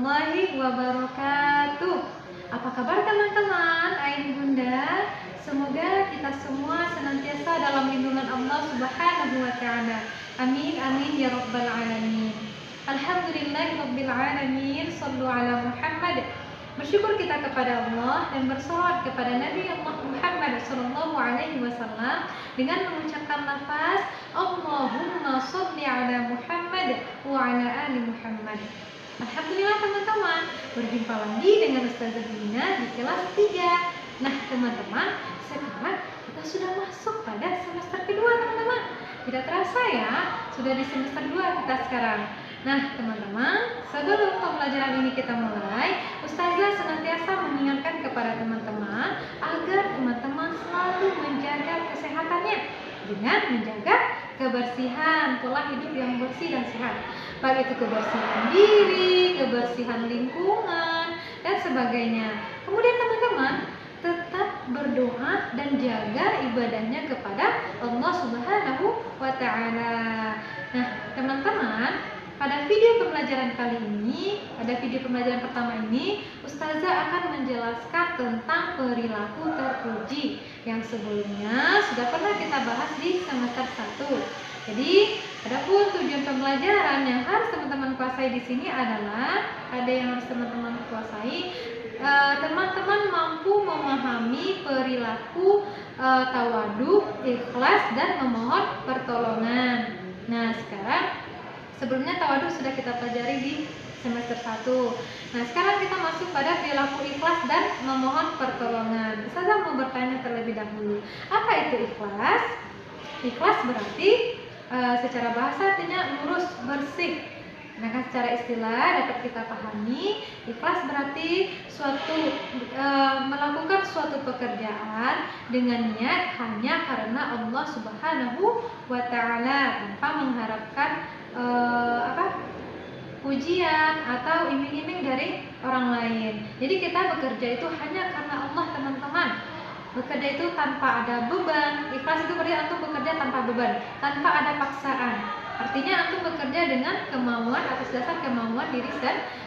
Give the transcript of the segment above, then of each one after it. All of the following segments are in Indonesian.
warahmatullahi wabarakatuh. Apa kabar teman-teman, ayah bunda? Semoga kita semua senantiasa dalam lindungan Allah Subhanahu wa Ta'ala. Amin amin ya rabbal alamin. Alhamdulillahirabbil alamin. Shallu ala Muhammad. Bersyukur kita kepada Allah dan bersolawat kepada Nabi Allah Muhammad Sallallahu Alaihi Wasallam dengan mengucapkan lafaz Allahumma sholli ala Muhammad wa ala ali Muhammad. Alhamdulillah teman-teman, berjumpa lagi dengan Ustazah Bina di kelas 3. Nah teman-teman, sekarang kita sudah masuk pada semester kedua teman-teman. Tidak terasa ya, sudah di semester 2 kita sekarang. Nah teman-teman, sebelum pembelajaran ini kita mulai, Ustazah senantiasa mengingatkan kepada teman-teman agar teman-teman selalu menjaga kesehatannya dengan menjaga kebersihan, pola hidup yang bersih dan sehat. Baik itu kebersihan diri, kebersihan lingkungan, dan sebagainya. Kemudian teman-teman tetap berdoa dan jaga ibadahnya kepada Allah Subhanahu wa Ta'ala. Nah teman-teman, pada video pembelajaran kali ini, pada video pembelajaran pertama ini, Ustazah akan menjelaskan tentang perilaku terpuji yang sebelumnya sudah pernah kita bahas di semester 1. Jadi, adapun tujuan pembelajaran yang harus teman-teman kuasai di sini adalah ada yang harus teman-teman kuasai. Teman-teman mampu memahami perilaku tawadhu, ikhlas, dan memohon pertolongan. Nah, sekarang sebelumnya tawadhu sudah kita pelajari di semester 1. Nah, sekarang kita masuk pada perilaku ikhlas dan memohon pertolongan. Ustazah mau bertanya terlebih dahulu, apa itu ikhlas? Ikhlas berarti secara bahasa artinya lurus, bersih. Nah, secara istilah dapat kita pahami, ikhlas berarti melakukan suatu pekerjaan dengan niat hanya karena Allah Subhanahu wa Ta'ala, tanpa mengharapkan pujian atau iming-iming dari orang lain. Jadi kita bekerja itu hanya karena Allah teman-teman. Bekerja itu tanpa ada beban. Ikhlas itu berarti antum bekerja tanpa beban, tanpa ada paksaan. Artinya antum bekerja dengan kemauan atas dasar kemauan diri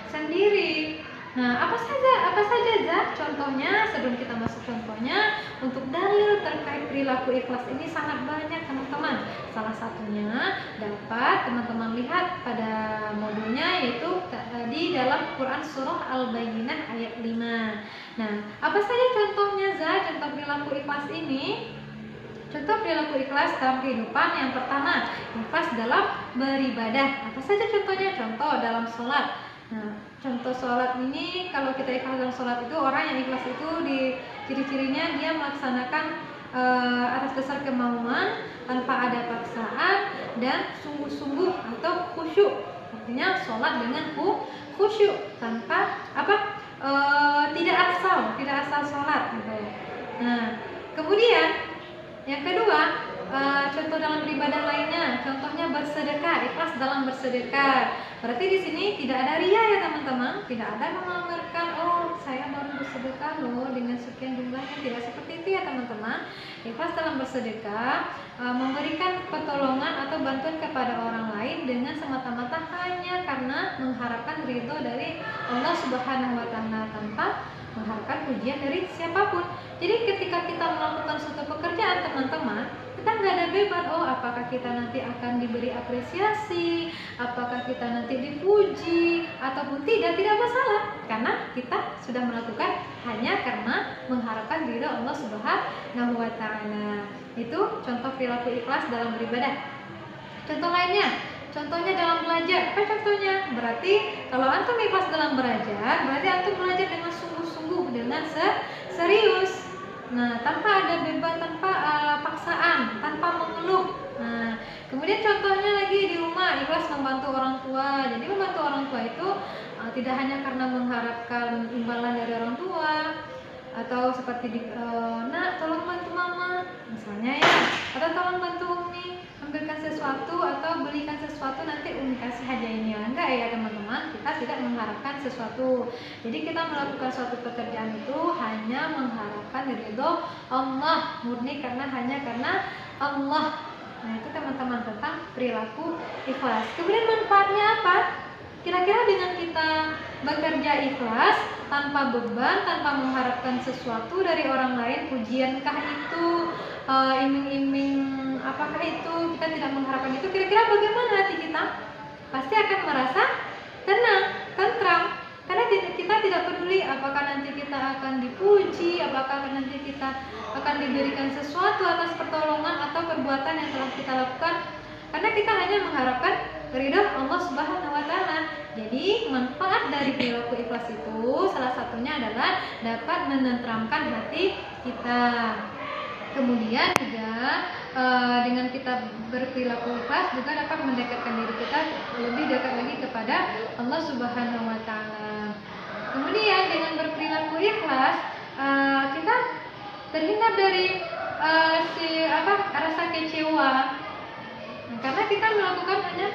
sendiri. Nah, apa saja Zah? Contohnya, sebelum kita masuk contohnya, untuk dalil terkait perilaku ikhlas ini sangat banyak teman-teman. Salah satunya dapat teman-teman lihat pada modulnya, yaitu di dalam Quran surah Al-Bayyinah ayat 5. Nah, apa saja contohnya Zah? Contoh perilaku ikhlas ini. Contoh perilaku ikhlas dalam kehidupan, yang pertama, ikhlas dalam beribadah. Apa saja contohnya? Contoh dalam sholat. Nah, contoh sholat ini, kalau kita ikhlas dalam sholat itu, orang yang ikhlas itu di ciri-cirinya dia melaksanakan atas dasar kemauan, tanpa ada paksaan, dan sungguh-sungguh atau khusyuk. Artinya sholat dengan khusyuk, tanpa tidak asal sholat gitu. Nah, kemudian yang kedua, contoh dalam beribadah lainnya, contohnya bersedekah, ikhlas dalam bersedekah. Berarti di sini tidak ada riya ya teman-teman, tidak ada memamerkan, oh saya baru bersedekah loh dengan sekian jumlahnya, tidak seperti itu ya teman-teman. Ikhlas dalam bersedekah, memberikan pertolongan atau bantuan kepada orang lain dengan semata-mata hanya karena mengharapkan ridho dari Allah Subhanahu wa Ta'ala, tanpa mengharapkan pujian dari siapapun. Jadi ketika kita melakukan suatu pekerjaan teman-teman, kita nggak ada beban, oh apakah kita nanti akan diberi apresiasi, apakah kita nanti dipuji ataupun tidak masalah, karena kita sudah melakukan hanya karena mengharapkan ridho Allah Subhanahu wa Ta'ala. Itu contoh perilaku ikhlas dalam beribadah. Contoh lainnya, contohnya dalam belajar. Apa contohnya? Berarti kalau antum ikhlas dalam belajar, berarti antum belajar dengan sungguh-sungguh, dengan serius. Nah, tanpa ada beban, tanpa paksaan, tanpa mengeluh. Nah, kemudian contohnya lagi di rumah, ikhlas membantu orang tua. Jadi membantu orang tua itu tidak hanya karena mengharapkan imbalan dari orang tua, atau seperti nak tolong bantu mama misalnya ya, atau tolong bantu umi ambilkan sesuatu atau belikan sesuatu, nanti umi kasih hadiahnya. Enggak ya teman-teman, kita tidak mengharapkan sesuatu. Jadi kita melakukan suatu pekerjaan itu hanya mengharapkan ridho Allah, murni hanya karena Allah. Nah itu teman-teman tentang perilaku ikhlas. Kemudian manfaatnya apa? Kira-kira dengan kita bekerja ikhlas, tanpa beban, tanpa mengharapkan sesuatu dari orang lain, pujiankah itu, iming-iming apakah itu, kita tidak mengharapkan itu, kira-kira bagaimana hati kita? Pasti akan merasa tenang, tentram. Karena kita tidak peduli apakah nanti kita akan dipuji, apakah nanti kita akan diberikan sesuatu atas pertolongan atau perbuatan yang telah kita lakukan. Karena kita hanya mengharapkan ridha Allah Subhanahu wa taala. Jadi manfaat dari perilaku ikhlas itu salah satunya adalah dapat menenteramkan hati kita. Kemudian juga dengan kita berperilaku ikhlas juga dapat mendekatkan diri kita lebih dekat lagi kepada Allah Subhanahu wa taala. Kemudian dengan berperilaku ikhlas kita terhindar dari rasa kecewa. Karena kita melakukan hanya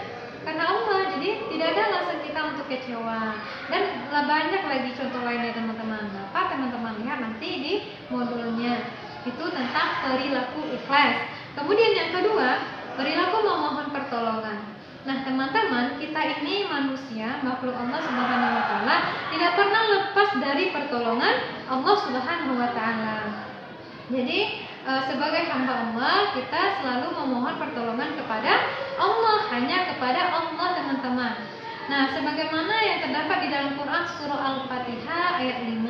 karena Allah, jadi tidak ada alasan kita untuk kecewa. Dan banyak lagi contoh lainnya teman-teman. Dapat teman-teman lihat nanti di modulnya. Itu tentang perilaku ikhlas. Kemudian yang kedua, perilaku memohon pertolongan. Nah teman-teman, kita ini manusia, makhluk Allah Subhanahu wa taala, tidak pernah lepas dari pertolongan Allah Subhanahu wa taala. Jadi sebagai hamba Allah, kita selalu memohon pertolongan kepada Allah, hanya kepada Allah teman-teman. Nah sebagaimana yang terdapat di dalam Quran surah Al-Fatihah ayat 5,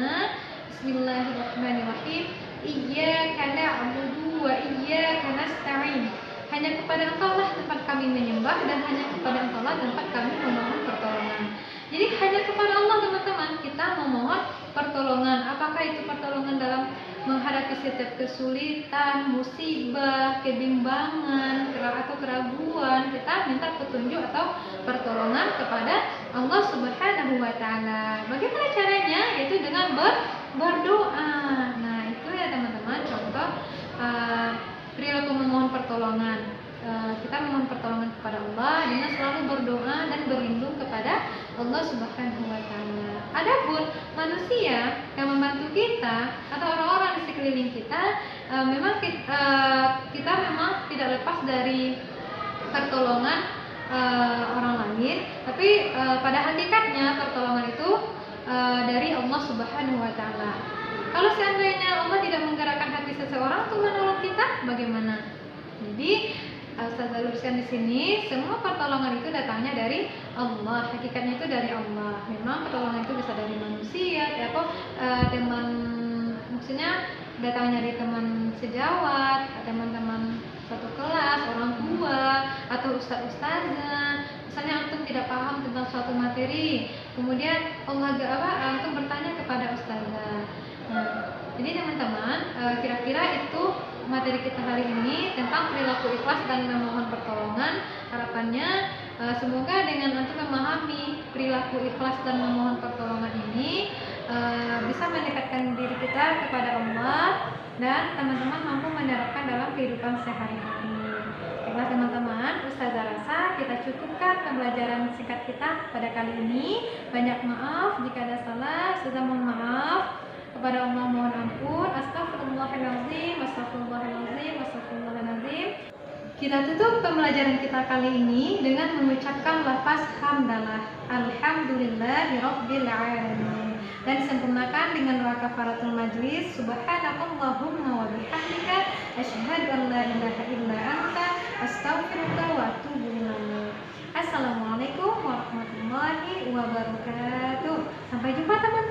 Bismillahirrahmanirrahim, Iyyaka na'budu wa iyyaka nasta'in. Hanya kepada Engkau lah tempat kami menyembah, dan hanya kepada Engkau lah tempat kami memohon pertolongan. Jadi hanya kepada Allah teman-teman kita memohon pertolongan. Apakah itu pertolongan dalam menghadapi setiap kesulitan, musibah, kebimbangan, atau keraguan, kita minta petunjuk atau pertolongan kepada Allah Subhanahu wa taala. Bagaimana caranya? Yaitu dengan berdoa. Nah, itu ya teman-teman contoh perilaku memohon pertolongan. Kita memohon pertolongan kepada Allah dengan selalu berdoa dan berlindung kepada Allah Subhanahu wa taala. Adapun manusia yang membantu kita atau orang-orang di sekeliling kita, memang kita memang tidak lepas dari pertolongan orang lain, tapi pada hakikatnya pertolongan itu dari Allah Subhanahu wa taala. Kalau seandainya Allah tidak menggerakkan hati seseorang untuk menolong kita, bagaimana? Jadi Ustazah luruskan di sini, semua pertolongan itu datangnya dari Allah, hakikatnya itu dari Allah. Memang pertolongan itu bisa dari manusia, atau teman, maksudnya datangnya dari teman sejawat, teman-teman satu kelas, orang tua, atau ustaz-ustazah. Misalnya antum tidak paham tentang suatu materi, kemudian antum bertanya kepada ustazah. Nah, jadi teman-teman, kira-kira itu materi kita hari ini tentang perilaku ikhlas dan memohon pertolongan. Harapannya semoga dengan antum memahami perilaku ikhlas dan memohon pertolongan ini bisa mendekatkan diri kita kepada Allah, dan teman-teman mampu menerapkan dalam kehidupan sehari-hari. Baiklah teman-teman, Ustazah rasa kita cukupkan pembelajaran singkat kita pada kali ini. Banyak maaf jika ada salah, Ustazah mohon maaf. Kepada Allah mohon ampun. Astagfirullahaladzim, astagfirullahaladzim, astagfirullahaladzim. Kita tutup pembelajaran kita kali ini dengan mengucapkan lafaz hamdalah, alhamdulillahirabbil alamin, dan disempurnakan dengan doa kafaratul majlis, subhanakallahumma wa bihamdika asyhadu an la ilaha illa anta astaghfiruka wa atubu ilaik. Assalamualaikum warahmatullahi wabarakatuh. Sampai jumpa teman-teman.